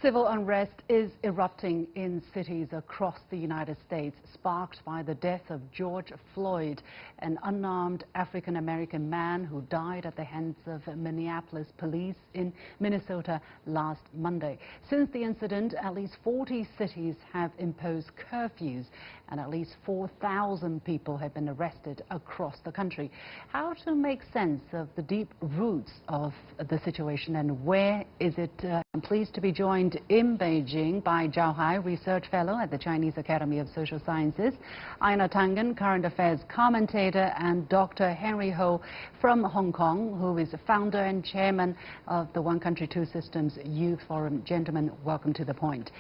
Civil unrest is erupting in cities across the United States, sparked by the death of George Floyd, an unarmed African-American man who died at the hands of Minneapolis police in Minnesota last Monday. Since the incident, at least 40 cities have imposed curfews, and at least 4,000 people have been arrested across the country. How to make sense of the deep roots of the situation and where is it? I'm pleased to be joined in Beijing by Zhao Hai, Research Fellow at the Chinese Academy of Social Sciences, Einar Tangen, Current Affairs commentator, and Dr. Henry Ho from Hong Kong, who is founder and chairman of the One Country, Two Systems Youth Forum. Gentlemen, welcome to The Point.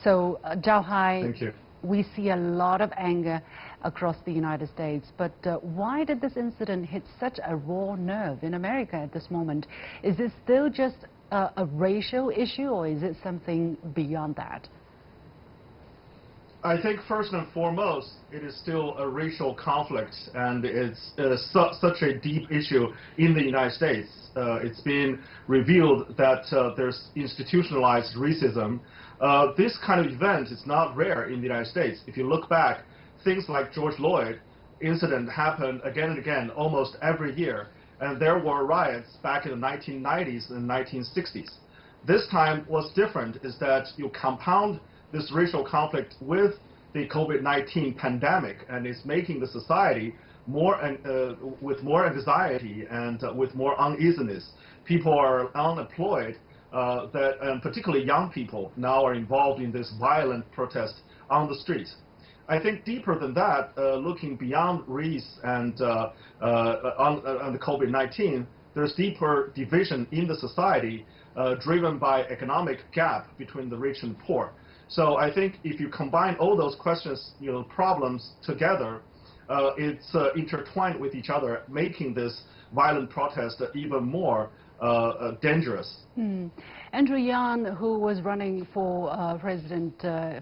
So, Zhao Hai, thank you. We see a lot of anger across the United States, but why did this incident hit such a raw nerve in America at this moment? Is this still just a racial issue, or is it something beyond that? I think first and foremost, it is still a racial conflict, and it's such a deep issue in the United States. It's been revealed that there's institutionalized racism. This kind of event is not rare in the United States. If you look back, things like George Floyd incident happened again and again almost every year. And there were riots back in the 1990s and 1960s. This time, what's different is that you compound this racial conflict with the COVID-19 pandemic, and it's making the society with more anxiety and with more uneasiness. People are unemployed, and particularly young people now are involved in this violent protest on the streets. I think deeper than that, looking beyond race and on the COVID-19, there's deeper division in the society driven by economic gap between the rich and poor. So I think if you combine all those questions, problems together, it's intertwined with each other, making this violent protest even more dangerous. Andrew Yang, who was running for president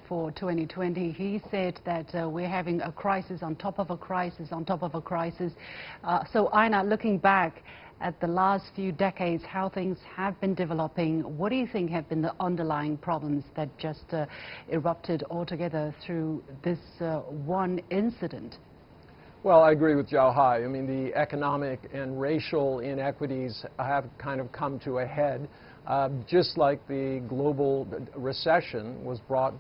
for 2020, he said that we're having a crisis on top of a crisis on top of a crisis. So Einar, looking back at the last few decades, how things have been developing, what do you think have been the underlying problems that just erupted altogether through this one incident? Well, I agree with Zhao Hai. I mean, the economic and racial inequities have kind of come to a head, just like the global recession was brought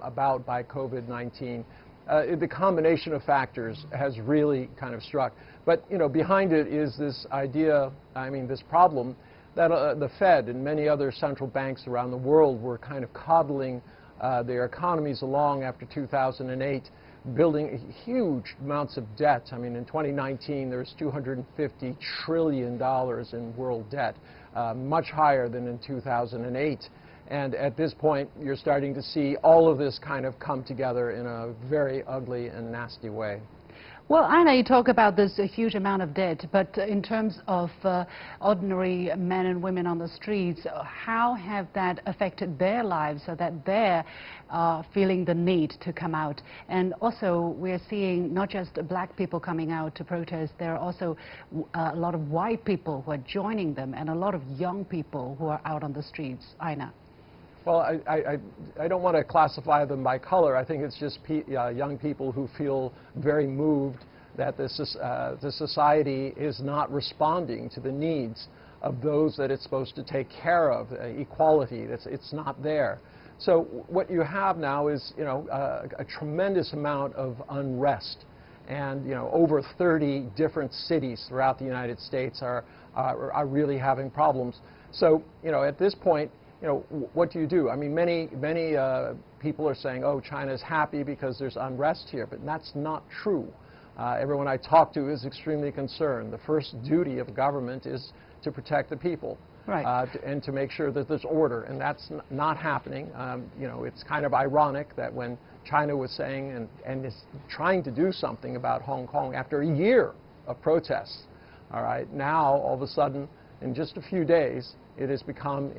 about by COVID-19. The combination of factors has really kind of struck. But, behind it is this idea, this problem that the Fed and many other central banks around the world were kind of coddling their economies along after 2008. Building huge amounts of debt. I mean, in 2019, there's $250 trillion in world debt, much higher than in 2008. And at this point, you're starting to see all of this kind of come together in a very ugly and nasty way. Well, Einar, you talk about this huge amount of debt, but in terms of ordinary men and women on the streets, how have that affected their lives so that they're feeling the need to come out? And also, we're seeing not just black people coming out to protest, there are also a lot of white people who are joining them and a lot of young people who are out on the streets. Einar. Well, I don't want to classify them by color. I think it's just young people who feel very moved that the society is not responding to the needs of those that it's supposed to take care of, equality, it's not there. So what you have now is, a tremendous amount of unrest. And, over 30 different cities throughout the United States are really having problems. So, at this point, what do you do? I mean, many people are saying, oh, China's happy because there's unrest here, but that's not true. Everyone I talk to is extremely concerned. The first duty of government is to protect the people, right. And to make sure that there's order, and that's not happening. It's kind of ironic that when China was saying and is trying to do something about Hong Kong after a year of protests, all right, now all of a sudden, in just a few days, it has become,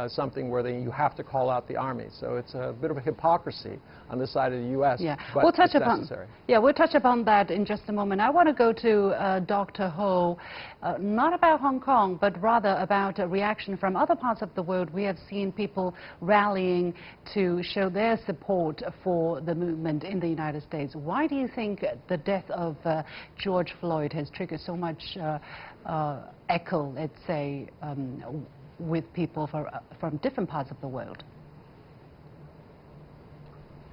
something where you have to call out the army. So it's a bit of a hypocrisy on the side of the U.S. Yeah, but we'll touch it's upon. necessary. Yeah, we'll touch upon that in just a moment. I want to go to Dr. Ho, not about Hong Kong, but rather about a reaction from other parts of the world. We have seen people rallying to show their support for the movement in the United States. Why do you think the death of George Floyd has triggered so much echo, let's say, with people from different parts of the world?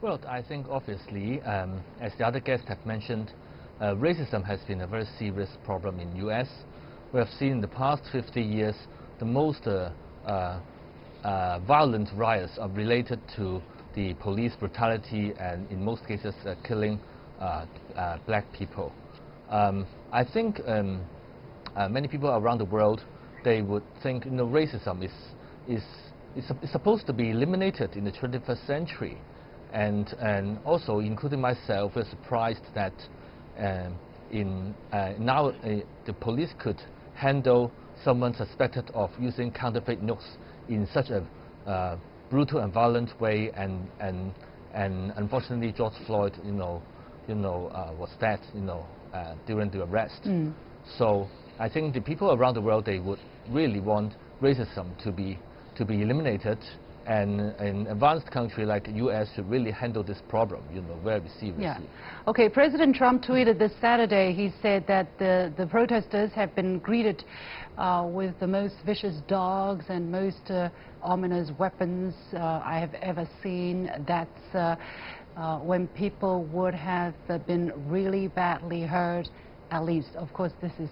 Well, I think obviously, as the other guests have mentioned, racism has been a very serious problem in the U.S. We have seen in the past 50 years the most violent riots are related to the police brutality and in most cases killing black people. I think many people around the world, they would think racism is supposed to be eliminated in the 21st century. And also, including myself, we're surprised that now the police could handle someone suspected of using counterfeit notes in such a brutal and violent way. And unfortunately, George Floyd, was dead, during the arrest. So I think the people around the world, they would really want racism to be eliminated. And an advanced country like the U.S. should really handle this problem, very seriously. Yeah. Okay, President Trump tweeted this Saturday. He said that the protesters have been greeted with the most vicious dogs and most ominous weapons I have ever seen. That's when people would have been really badly hurt. At least, of course, this is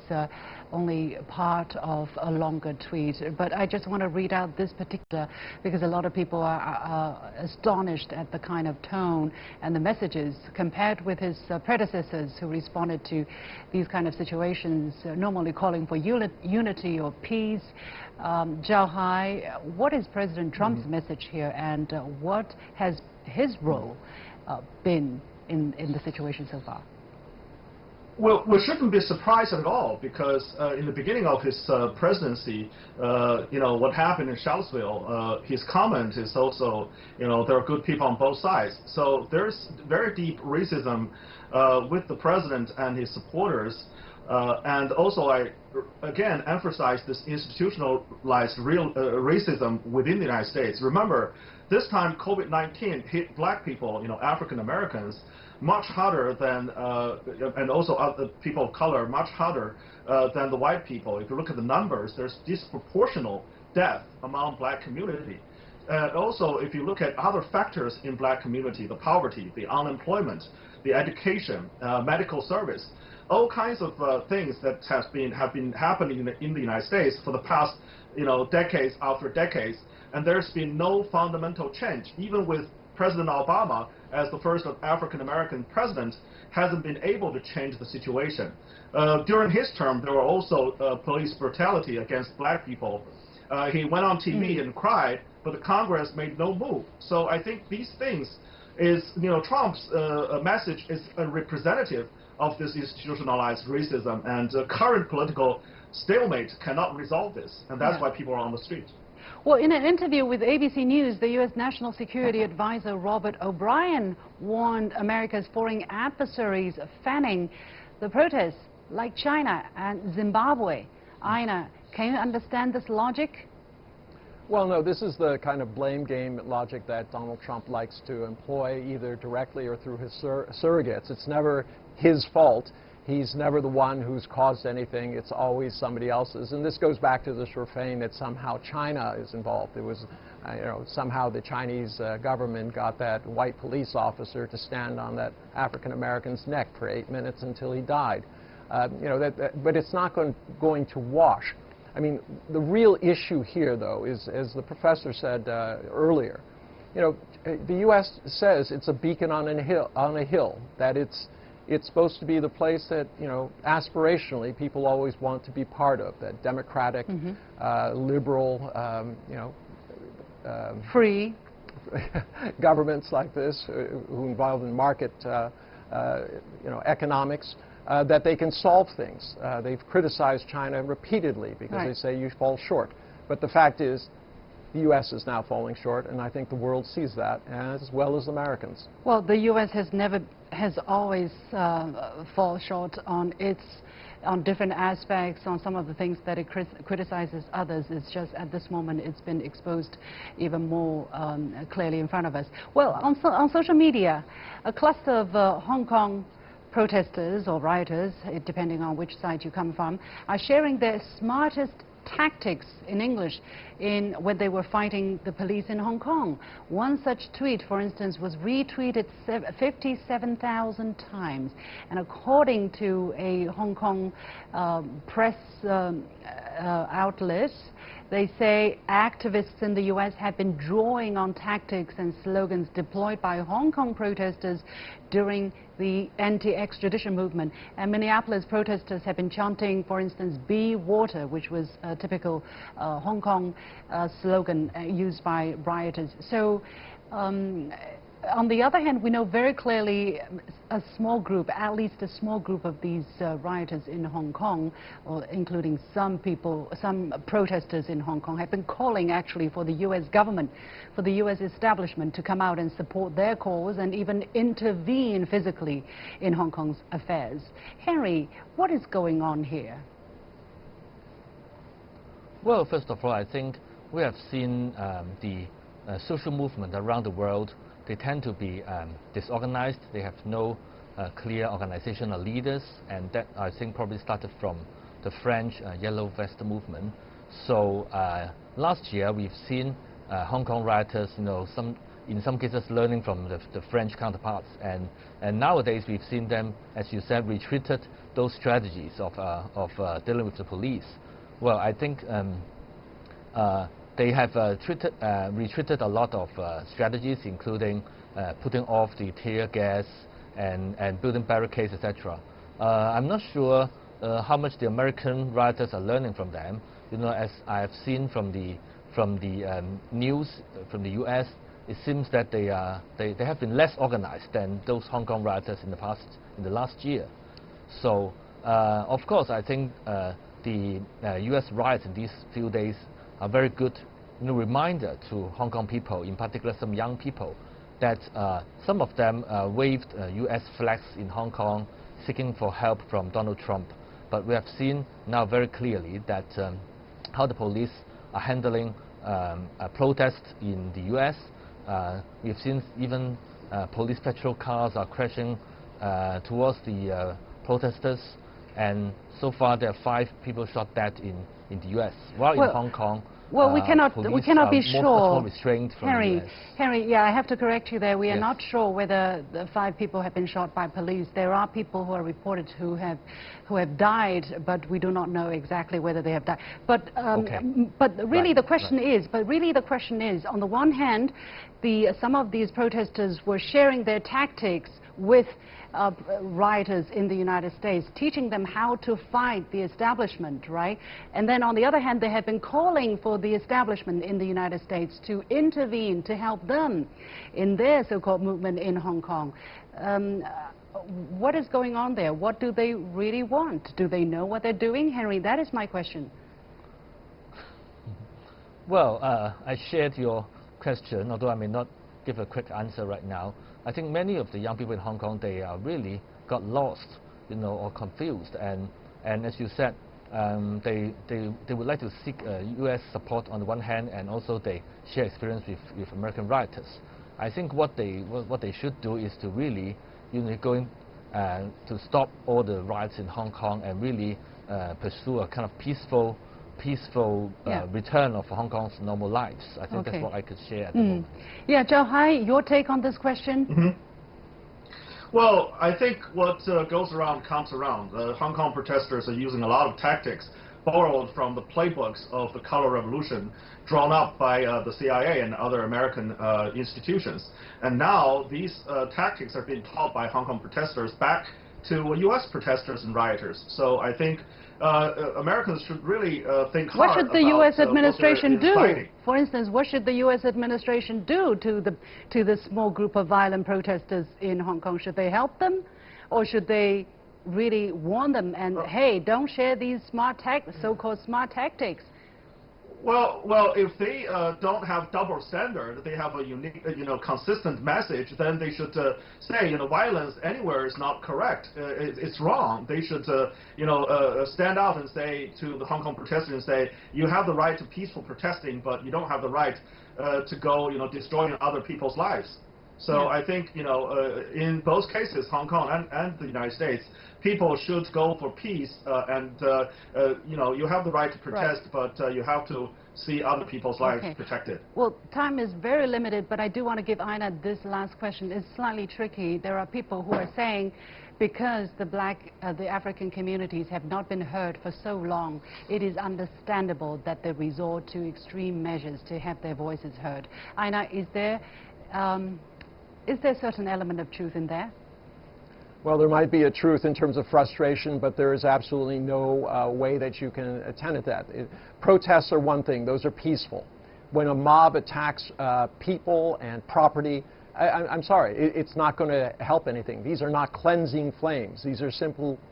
only part of a longer tweet. But I just want to read out this particular, because a lot of people are astonished at the kind of tone and the messages compared with his predecessors who responded to these kind of situations, normally calling for unity or peace. Zhao Hai, what is President Trump's message here, and what has his role been in the situation so far? Well, we shouldn't be surprised at all, because in the beginning of his presidency, what happened in Charlottesville, his comment is also, there are good people on both sides. So there's very deep racism with the president and his supporters. And also, I again emphasize this institutionalized racism within the United States. Remember, this time COVID-19 hit black people, African Americans, much harder than, and also other people of color, much harder than the white people. If you look at the numbers, there's disproportional death among black community. Also, if you look at other factors in black community, the poverty, the unemployment, the education, medical service, all kinds of things that have been happening in the United States for the past, decades after decades, and there's been no fundamental change. Even with President Obama, as the first African-American president, hasn't been able to change the situation. During his term, there were also police brutality against black people. He went on TV and cried, but the Congress made no move. So I think these things is, Trump's message is a representative of this institutionalized racism, and current political stalemate cannot resolve this, and that's why people are on the street. Well, in an interview with ABC News, the U.S. National Security Advisor Robert O'Brien warned America's foreign adversaries fanning the protests like China and Zimbabwe. Einar, can you understand this logic? Well, no, this is the kind of blame game logic that Donald Trump likes to employ, either directly or through his surrogates. It's never his fault. He's never the one who's caused anything. It's always somebody else's. And this goes back to this refrain that somehow China is involved. It was, somehow the Chinese government got that white police officer to stand on that African-American's neck for 8 minutes until he died. But it's not going to wash. I mean, the real issue here, though, is, as the professor said earlier, the U.S. says it's a beacon on a hill, that it's supposed to be the place that, aspirationally people always want to be part of, that democratic, liberal, free governments like this who involve in market, economics, that they can solve things. They've criticized China repeatedly because they say you fall short. But the fact is, the U.S. is now falling short, and I think the world sees that, as well as Americans. Well, the U.S. has always fall short on different aspects, on some of the things that it criticizes others. It's just at this moment it's been exposed even more clearly in front of us. Well, on social media, a cluster of Hong Kong protesters or rioters, depending on which side you come from, are sharing their smartest tactics in English when they were fighting the police in Hong Kong. One such tweet, for instance, was retweeted 57,000 times. And according to a Hong Kong press outlet, they say activists in the U.S. have been drawing on tactics and slogans deployed by Hong Kong protesters during the anti-extradition movement. And Minneapolis protesters have been chanting, for instance, "Be water," which was a typical Hong Kong slogan used by rioters. So on the other hand, we know very clearly a small group, at least a small group of these rioters in Hong Kong, including some protesters in Hong Kong, have been calling actually for the U.S. government, for the U.S. establishment to come out and support their cause and even intervene physically in Hong Kong's affairs. Henry, what is going on here? Well, first of all, I think we have seen the social movement around the world. They tend to be disorganized. They have no clear organizational leaders, and that I think probably started from the French Yellow Vest movement. So last year we've seen Hong Kong rioters, in some cases learning from the French counterparts, and nowadays we've seen them, as you said, retreated those strategies of dealing with the police. Well, I think they have retreated a lot of strategies, including putting off the tear gas and building barricades, etc. I'm not sure how much the American rioters are learning from them. As I have seen from the news from the U.S., it seems that they have been less organized than those Hong Kong rioters in the last year. So, of course, I think the U.S. riots in these few days are very good reminder to Hong Kong people, in particular some young people, that some of them waved U.S. flags in Hong Kong seeking for help from Donald Trump. But we have seen now very clearly that how the police are handling protests in the U.S. We've seen even police patrol cars are crashing towards the protesters, and so far there are 5 people shot dead in the U.S. While in Hong Kong, well, we cannot be sure. More restrained from Henry, yeah, I have to correct you there. We are Yes. not sure whether the 5 people have been shot by police. There are people who are reported who have died, but we do not know exactly whether they have died. But really the question is, on the one hand, some of these protesters were sharing their tactics with rioters in the United States, teaching them how to fight the establishment, right? And then on the other hand, they have been calling for the establishment in the United States to intervene, to help them in their so-called movement in Hong Kong. What is going on there? What do they really want? Do they know what they're doing? Henry, that is my question. Well, I shared your question, although I may not give a quick answer right now. I think many of the young people in Hong Kong, they really got lost, or confused, and as you said, they would like to seek U.S. support on the one hand, and also they share experience with American rioters. I think what they should do is to really, going to stop all the riots in Hong Kong and really pursue a kind of peaceful return of Hong Kong's normal lives. I think that's what I could share at the moment. Yeah, Zhao Hai, your take on this question? Mm-hmm. Well, I think what goes around comes around. Hong Kong protesters are using a lot of tactics borrowed from the playbooks of the Color Revolution, drawn up by the CIA and other American institutions. And now these tactics are being taught by Hong Kong protesters back to U.S. protesters and rioters. So I think Americans should really think hard. What should the U.S. administration do? Fighting. For instance, what should the U.S. administration do to the small group of violent protesters in Hong Kong? Should they help them, or should they really warn them and hey, don't share these so-called smart tactics? Well, if they don't have double standard, they have a unique, consistent message, then they should say, violence anywhere is not correct. It's wrong. They should, stand out and say to the Hong Kong protesters and say, you have the right to peaceful protesting, but you don't have the right to go, destroying other people's lives. So I think, in both cases, Hong Kong and the United States, people should go for peace, and you have the right to protest, but you have to see other people's lives protected. Well, time is very limited, but I do want to give Einar this last question. It's slightly tricky. There are people who are saying because the African communities have not been heard for so long, it is understandable that they resort to extreme measures to have their voices heard. Einar, is there a certain element of truth in there? Well, there might be a truth in terms of frustration, but there is absolutely no way that you can attend at that. Protests are one thing. Those are peaceful. When a mob attacks people and property, I'm sorry, it's not going to help anything. These are not cleansing flames. These are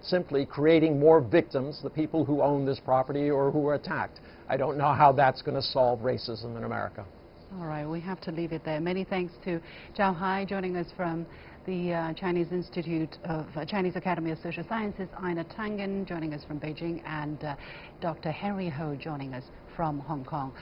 simply creating more victims, the people who own this property or who are attacked. I don't know how that's going to solve racism in America. All right, we have to leave it there. Many thanks to Zhao Hai joining us from the Chinese Academy of Social Sciences, Einar Tangen joining us from Beijing, and Dr. Henry Ho joining us from Hong Kong.